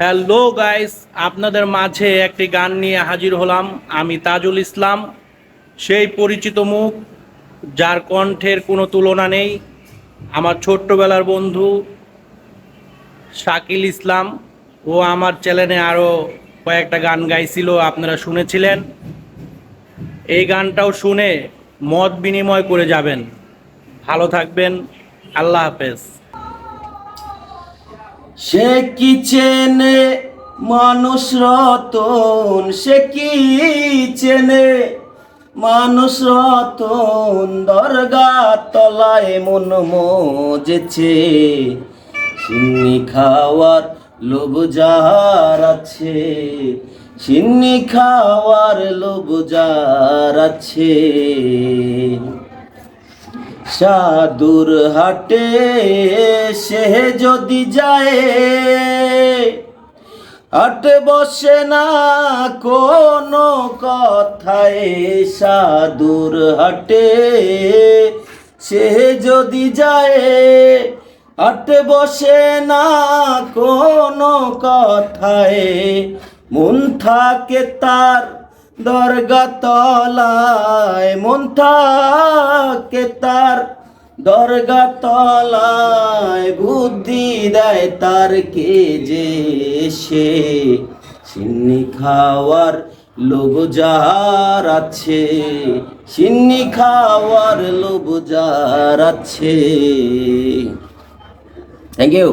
Hello guys, আপনাদের মাঝে একটি গান নিয়ে হাজির হলাম। আমি তাজুল ইসলাম, সেই পরিচিত মুখ যার কণ্ঠের কোনো তুলনা নেই। আমার ছোট্টবেলার বন্ধু শাকিল ইসলাম, ও আমার চ্যানেলে আরও কয়েকটা গান গাইছিল, আপনারা শুনেছিলেন। এই গানটাও শুনে মত বিনিময় করে যাবেন। ভালো থাকবেন, আল্লাহ হাফেজ। সে কি চেনে মানুষ রতন, সে কি চেনে মানুষ রতন, দরগা তলায় মন মজেছে, সিন্নি খাওয়ার লোভ যার আছে, সিন্নি খাওয়ার লোভ যার আছে। সাধুর হাটে সে যদি যায়, হাটে বসে না কোনো কথায়। সাধুর হাটে সে যদি যায়, হাটে বসে না কোনো কথায়। মন থাকে তার দরগা তলায়, মন থাকে তার দরগা তলায়, বুদ্ধি দেয় তার কে যে সে, সিন্নি খাওয়ার লোভ যার আছে, সিন্নি খাওয়ার লোভ যার আছে। Thank you.